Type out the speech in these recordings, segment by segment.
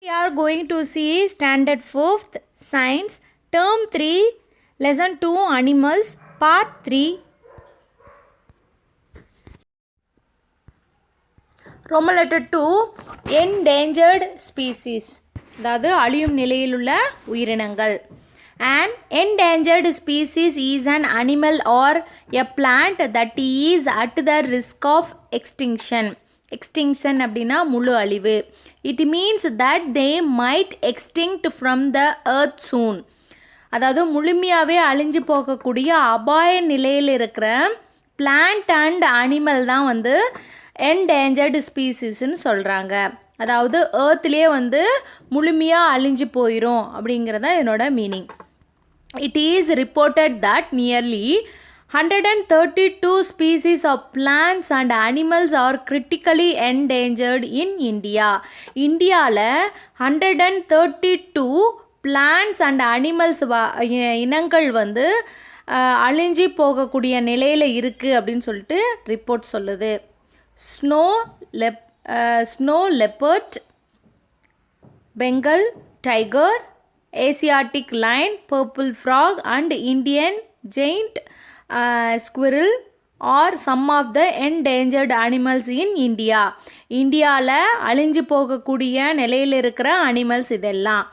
We are going to see Standard 5th Science Term 3 Lesson 2 Animals Part 3. Roman letter 2 Endangered Species, அதாவது அழியும் நிலையில் உள்ள உயிரினங்கள். An endangered species is an animal or a plant that is at the risk of extinction. Extinction அப்படின்னா முழு அழிவு. It means that they might extinct from the earth soon. அதாவது முழுமையாகவே அழிஞ்சு போகக்கூடிய அபாய நிலையில் இருக்கிற பிளான்ட் அண்ட் அனிமல் தான் வந்து என்டேஞ்சர்டு ஸ்பீசிஸ்ன்னு சொல்கிறாங்க. அதாவது ஏர்த்லேயே வந்து முழுமையாக அழிஞ்சு போயிடும் அப்படிங்கிறத என்னோட meaning. It is reported that nearly 132 species of plants and animals are critically endangered in India. இந்தியாவில் 132 plants and animals இனங்கள் வந்து அழிஞ்சி போகக்கூடிய நிலையில் இருக்குது அப்படின்னு சொல்லிட்டு ரிப்போர்ட் சொல்லுது. Snow leopard, Bengal tiger, Asiatic lion, purple frog and Indian giant squirrel are some of the endangered animals in India. இந்தியாவில் அழிஞ்சு போகக்கூடிய நிலையில் இருக்கிற அனிமல்ஸ் இதெல்லாம்.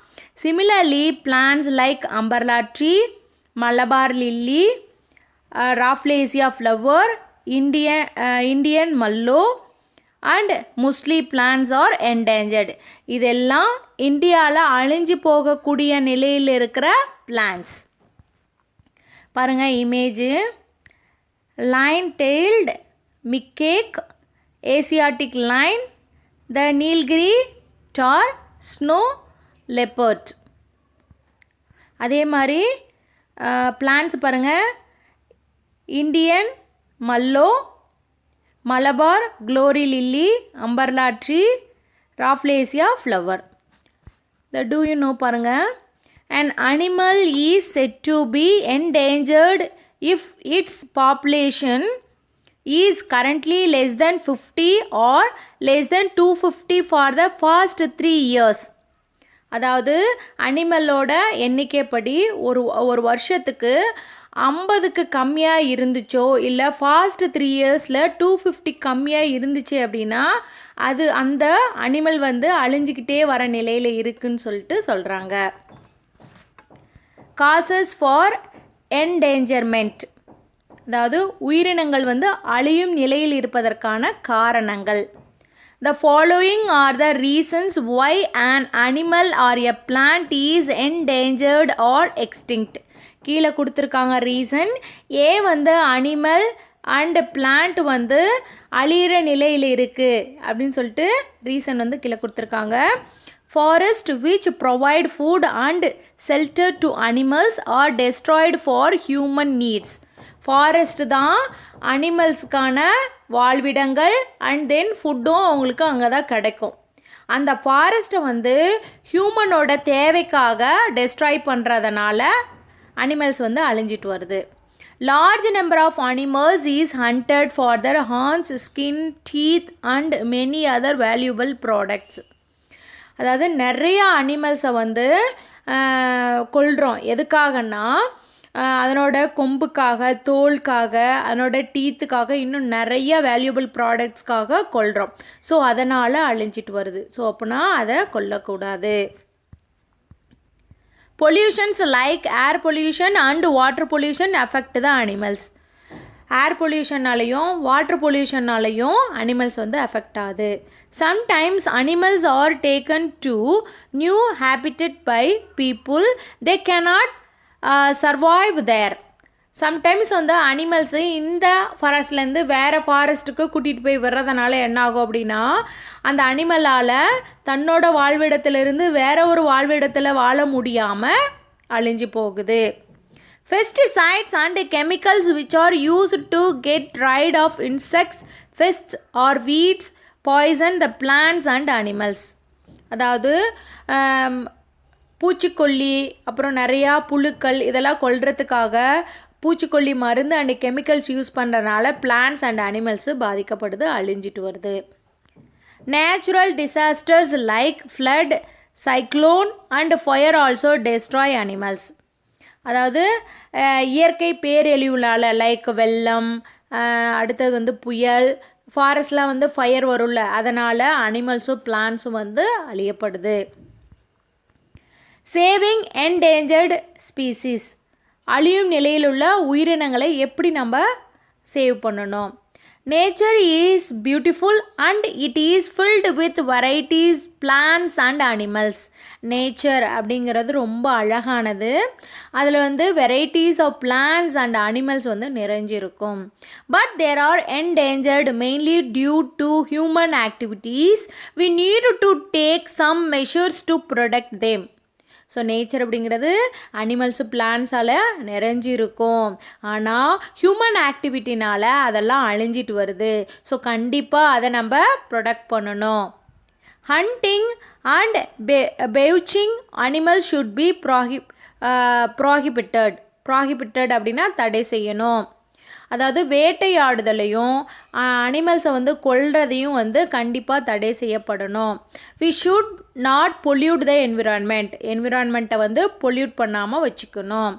Similarly, plants like umbrella tree, Malabar lily, Rafflesia flower, Indian mallow and musli plants are endangered. இதெல்லாம் இந்தியாவில் அழிஞ்சு போகக்கூடிய நிலையில் இருக்கிற பிளான்ஸ். பாருங்கள் image. Lion tailed macaque, Asiatic lion, the Nilgiri tahr, snow leopard. அதே மாதிரி பிளான்ஸ் பாருங்கள். Indian mallow, Malabar glory lily, umbrella tree, Rafflesia flower. Do you know பாருங்க? An animal is said to be endangered if its population is currently less than 50 or less than 250 for the past 3 years. அதாவது அனிமலோட எண்ணிக்கைப்படி ஒரு வருஷத்துக்கு 50க்கு கம்மியாக இருந்துச்சோ இல்லை fast 3 இயர்ஸில் 250 கம்மியாக இருந்துச்சு அப்படின்னா அது அந்த அனிமல் வந்து அழிஞ்சிக்கிட்டே வர நிலையில் இருக்குன்னு சொல்லிட்டு சொல்கிறாங்க. காசஸ் ஃபார் என்டேஞ்சர்மெண்ட், அதாவது உயிரினங்கள் வந்து அழியும் நிலையில் இருப்பதற்கான காரணங்கள். The following are the reasons why an animal or a plant is endangered or extinct. கீழே கொடுத்துருக்காங்க ரீசன். ஏ வந்து அனிமல் அண்டு பிளான்ட் வந்து அழியிற நிலையில் இருக்குது அப்படின்னு சொல்லிட்டு ரீசன் வந்து கீழே கொடுத்துருக்காங்க. Forest which provide food and shelter to animals are destroyed for human needs. Forest தான் அனிமல்ஸுக்கான வாழ்விடங்கள் அண்ட் தென் ஃபுட்டும் அவங்களுக்கு அங்கே தான் கிடைக்கும். அந்த ஃபாரஸ்ட்டை வந்து ஹியூமனோட தேவைக்காக டெஸ்ட்ராய் பண்ணுறதுனால அனிமல்ஸ் வந்து அழிஞ்சிட்டு வருது. Large number of animals is hunted for their horns, skin, teeth and many other valuable products. அதாவது நிறைய அனிமல்ஸை வந்து கொல்கிறோம். எதுக்காகன்னா அதனோட கொம்புக்காக, தோலுக்காக, அதனோட டீத்துக்காக, இன்னும் நிறைய வேல்யூபிள் ப்ராடக்ட்ஸ்க்காக கொல்கிறோம். ஸோ அதனால் அழிஞ்சிட்டு வருது. ஸோ அப்படின்னா அதை கொல்லக்கூடாது. Pollutions like air pollution and water pollution affect the animals. Air பொல்யூஷன்னாலையும் வாட்டர் பொல்யூஷன்னாலையும் அனிமல்ஸ் வந்து அஃபெக்ட் ஆகுது. Sometimes animals are taken to new habitat by people. They cannot survive there. Sometimes வந்து அனிமல்ஸு இந்த ஃபாரஸ்ட்லேருந்து வேறு ஃபாரஸ்ட்டுக்கு கூட்டிகிட்டு போய் விடுறதுனால என்ன ஆகும் அப்படின்னா அந்த அனிமலால் தன்னோட வாழ்விடத்திலிருந்து வேற ஒரு வாழ்விடத்தில் வாழ முடியாமல் அழிஞ்சு போகுது. Pesticides and chemicals which are used to get rid of insects, pests or weeds poison the plants and animals. அதாவது பூச்சிக்கொல்லி, அப்புறம் நிறையா புழுக்கள் இதெல்லாம் கொல்றதுக்காக பூச்சிக்கொல்லி மருந்து அண்ட் கெமிக்கல்ஸ் யூஸ் பண்ணுறதுனால பிளான்ட்ஸ் அண்ட் அனிமல்ஸு பாதிக்கப்படுது, அழிஞ்சிட்டு வருது. Natural disasters like flood, cyclone and fire also destroy animals. அதாவது இயற்கை பேரழிவுளால் லைக் வெள்ளம், அடுத்தது வந்து புயல், ஃபாரஸ்ட்லாம் வந்து ஃபயர் வரும்ல, அதனால் அனிமல்ஸும் பிளான்ஸும் வந்து அழியப்படுது. சேவிங் என்டேஞ்சர்டு ஸ்பீசிஸ், அழியும் நிலையில் உள்ள உயிரினங்களை எப்படி நம்ம சேவ் பண்ணணும். Nature is beautiful and it is filled with varieties plants and animals. Nature அப்படிங்கிறது ரொம்ப அழகானது, அதில் வந்து varieties of plants and animals வந்து நிறைஞ்சிருக்கும். But there are endangered mainly due to human activities. We need to take some measures to protect them. So nature அப்படிங்கிறது animals பிளான்ஸால் நிறைஞ்சிருக்கும், ஆனால் ஹியூமன் ஆக்டிவிட்டினால் அதெல்லாம் அழிஞ்சிட்டு வருது. ஸோ கண்டிப்பாக அதை நம்ம ப்ரொடெக்ட் பண்ணணும். Hunting and poaching animals should be prohibited அப்படின்னா தடை செய்யணும். அதாவது வேட்டையாடுதலையும் அனிமல்ஸை வந்து கொல்றதையும் வந்து கண்டிப்பாக தடை செய்யப்படணும். We should not pollute the என்விரான்மெண்ட்டை வந்து பொல்யூட் பண்ணாமல் வச்சுக்கணும்.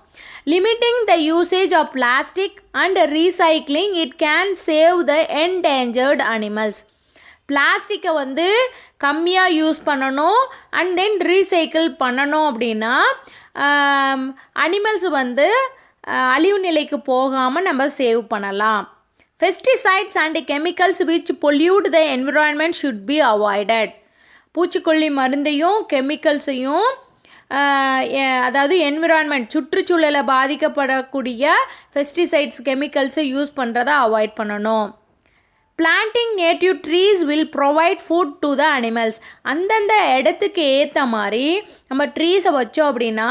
Limiting the usage of plastic and recycling it can save the endangered animals. பிளாஸ்டிக்கை வந்து கம்மியாக யூஸ் பண்ணணும் அண்ட் தென் ரீசைக்கிள் பண்ணணும் அப்படின்னா அனிமல்ஸ் வந்து அழிவு நிலைக்கு போகாமல் நம்ம சேவ் பண்ணலாம். Pesticides and chemicals which pollute the environment should be avoided. பூச்சிக்கொல்லி மருந்தையும் கெமிக்கல்ஸையும் அதாவது என்விரான்மெண்ட் சுற்றுச்சூழலை பாதிக்கப்படக்கூடிய பெஸ்டிசைட்ஸ் கெமிக்கல்ஸை யூஸ் பண்ணுறதை அவாய்ட் பண்ணணும். Planting native trees will provide food to the animals. அந்தந்த இடத்துக்கு ஏற்ற மாதிரி நம்ம ட்ரீஸை வச்சோம் அப்படின்னா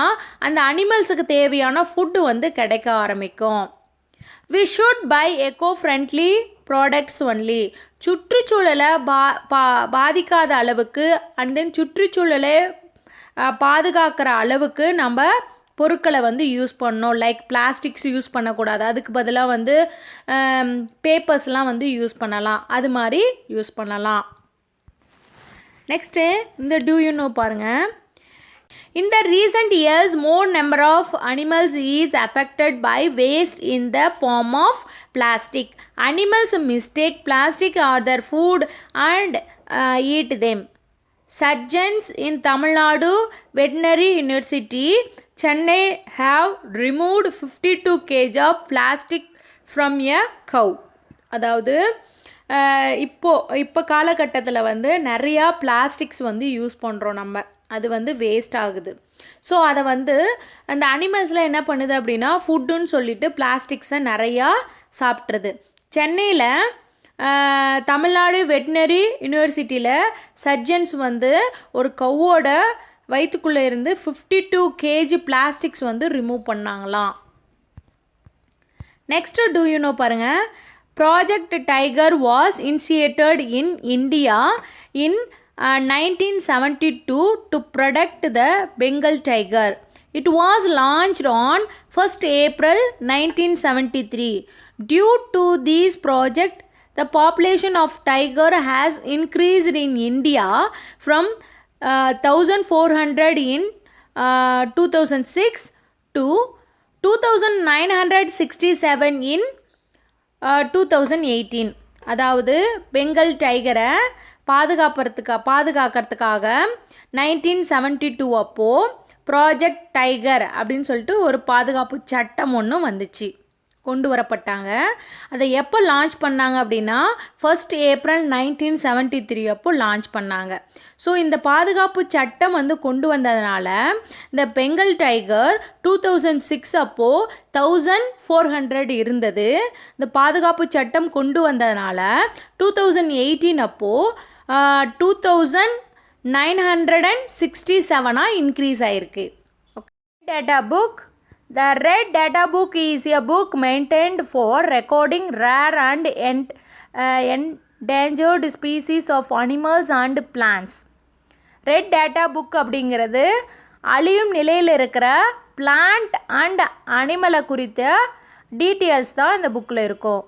அந்த அனிமல்ஸுக்கு தேவையான ஃபுட்டு வந்து கிடைக்க ஆரம்பிக்கும். We should buy eco friendly products only. சுற்றுச்சூழலை பாதிக்காத அளவுக்கு அண்ட் தென் சுற்றுச்சூழலை பாதுகாக்கிற அளவுக்கு நம்ம பொருட்களை வந்து யூஸ் பண்ணணும். லைக் பிளாஸ்டிக்ஸ் யூஸ் பண்ணக்கூடாது, அதுக்கு பதிலாக வந்து பேப்பர்ஸ்லாம் வந்து யூஸ் பண்ணலாம், அது மாதிரி யூஸ் பண்ணலாம். நெக்ஸ்ட்டு இந்த டூ யூ நோ பாருங்கள். In the recent years, more number of animals is affected by waste in the form of plastic. Animals mistake plastic or their food and eat them. Surgeons in Tamil Nadu Veterinary University, Chennai have removed 52 kg of plastic from a cow. அதாவது இப்போ காலகட்டத்தில் வந்து நிறையா plastics வந்து use பண்ணுறோம் நம்ம, அது வந்து வேஸ்ட் ஆகுது. ஸோ அதை வந்து அந்த அனிமல்ஸ்லாம் என்ன பண்ணுது அப்படின்னா ஃபுட்டுன்னு சொல்லிட்டு பிளாஸ்டிக்ஸை நிறையா சாப்பிட்றது. சென்னையில் தமிழ்நாடு வெட்டினரி யூனிவர்சிட்டியில் சர்ஜன்ஸ் வந்து ஒரு கவ்வோட வயிற்றுக்குள்ளே இருந்து 52 kg பிளாஸ்டிக்ஸ் வந்து ரிமூவ் பண்ணாங்களாம். நெக்ஸ்ட்டு டூ யூ நோ பாருங்கள். Project Tiger was initiated in India in 1972 to protect the Bengal tiger. It was launched on 1st April 1973. Due to this project, the population of tiger has increased in India from 1,400 in 2006 to 2,967 in 2018. அதாவது பெங்கல் டைகரை பாதுகாக்கிறதுக்காக 1972 அப்போது project tiger அப்படின்னு சொல்லிட்டு ஒரு பாதுகாப்பு சட்டம் ஒன்று வந்துச்சு, கொண்டு வரப்பட்டாங்க. அதை எப்போ லான்ச் பண்ணாங்க அப்படின்னா 1st April 1973 அப்போ லான்ச் பண்ணாங்க. ஸோ இந்த பாதுகாப்பு சட்டம் வந்து கொண்டு வந்ததுனால இந்த பெங்கல் டைகர் 2006 அப்போது 1,400 இருந்தது. இந்த பாதுகாப்பு சட்டம் கொண்டு வந்ததுனால 2018 அப்போது 2,967 இன்க்ரீஸ் ஆகிருக்கு. Data book. The Red Data Book is a book maintained for recording rare and endangered species of animals and plants. Red Data Book அப்படிங்கிறது அழியும் நிலையில் இருக்கிற பிளான்ட் அண்ட் அனிமலை குறித்த டீட்டெயில்ஸ் தான் இந்த புக்கில் இருக்கும்.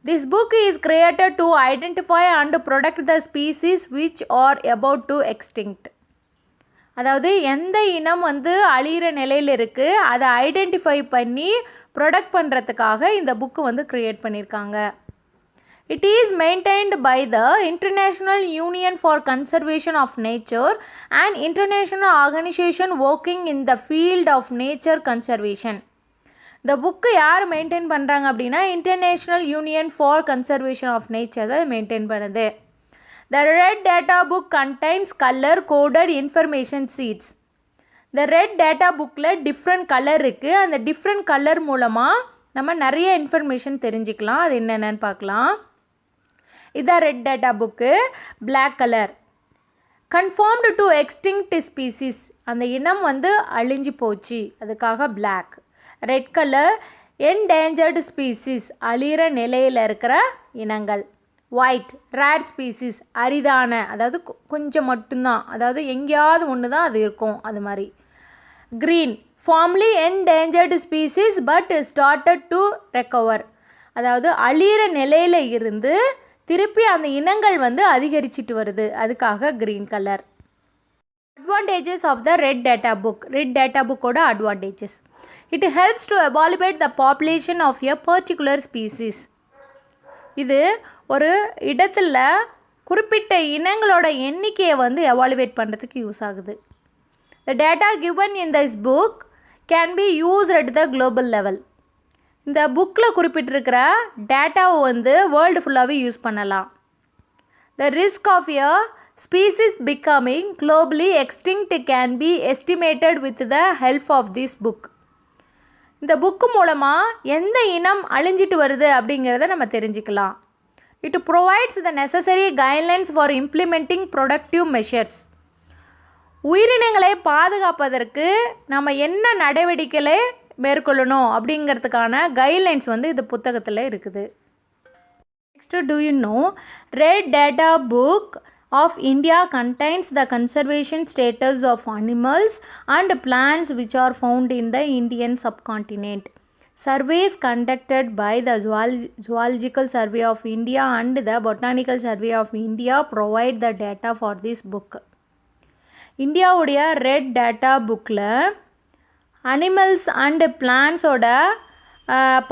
This book is created to identify and protect the species which are about to extinct. அதாவது எந்த இனம் வந்து அழியிற நிலையில் இருக்குது அதை ஐடென்டிஃபை பண்ணி ப்ரொடக்ட் பண்ணுறதுக்காக இந்த புக்கு வந்து க்ரியேட் பண்ணியிருக்காங்க. It is maintained by the International Union for Conservation of Nature, an international organization working in the field of nature conservation. இந்த புக்கு யார் மெயின்டைன் பண்ணுறாங்க அப்படின்னா international union for conservation of nature தான் maintain பண்ணுது. The Red Data Book contains color-coded information sheets. இந்த red data புக்கில் different colour இருக்குது. அந்த டிஃப்ரெண்ட் கலர் மூலமாக நம்ம நிறைய இன்ஃபர்மேஷன் தெரிஞ்சுக்கலாம். அது என்னென்னு பார்க்கலாம். இதான் red data book. Black colour confirmed to extinct species, அந்த இனம் வந்து அழிஞ்சு போச்சு அதுக்காக black. Red colour endangered species, அழிகிற நிலையில் இருக்கிற இனங்கள். ஒயிட் ரேர் ஸ்பீசிஸ், அரிதான, அதாவது கொஞ்சம் மட்டும்தான், அதாவது எங்கேயாவது ஒன்று தான் அது இருக்கும் அது மாதிரி. Green formally endangered species but started to recover, அதாவது அழிகிற நிலையில் இருந்து திருப்பி அந்த இனங்கள் வந்து அதிகரிச்சிட்டு வருது, அதுக்காக green colour. Advantages of the red data book. Red data புக்கோட advantages: it helps to evaluate the population of a particular species. இது ஒரு இடத்துல குறிப்பிட்ட இனங்களோட எண்ணிக்கையை வந்து எவாலுவேட் பண்ணுறதுக்கு யூஸ் ஆகுது. The data given in this book can be used at the global level. இந்த புக்கில் குறிப்பிட்டிருக்கிற டேட்டாவை வந்து வேர்ல்டு ஃபுல்லாகவே யூஸ் பண்ணலாம். The risk of a species becoming globally extinct can be estimated with the help of this book. இந்த book மூலமாக எந்த இனம் அழிஞ்சிட்டு வருது அப்படிங்கிறத நம்ம தெரிஞ்சுக்கலாம். It provides the necessary guidelines for implementing protective measures. உயிரினங்களை பாதுகாப்பதற்கு நம்ம என்ன நடவடிக்கைகளை மேற்கொள்ளணும் அப்படிங்கிறதுக்கான கைட்லைன்ஸ் வந்து இந்த புத்தகத்தில் இருக்குது. Next, to you know red data book of India contains the conservation status of animals and plants which are found in the Indian subcontinent. Surveys conducted by the Zoological Survey of India and the Botanical Survey of India provide the data for this book. இந்தியாவுடைய red data புக்கில் animals and பிளான்ஸோட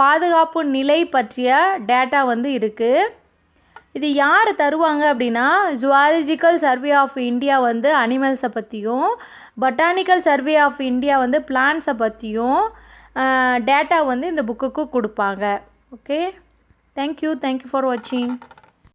பாதுகாப்பு நிலை பற்றிய data வந்து இருக்குது. இது யார் தருவாங்க அப்படின்னா ஜுவாலஜிக்கல் சர்வே ஆஃப் இந்தியா வந்து அனிமல்ஸை பற்றியும், பொட்டானிக்கல் சர்வே ஆஃப் இந்தியா வந்து பிளான்ஸை பற்றியும் டேட்டா வந்து இந்த புக்குக்கு கொடுப்பாங்க. ஓகே, தேங்க்யூ ஃபார் வாட்சிங்.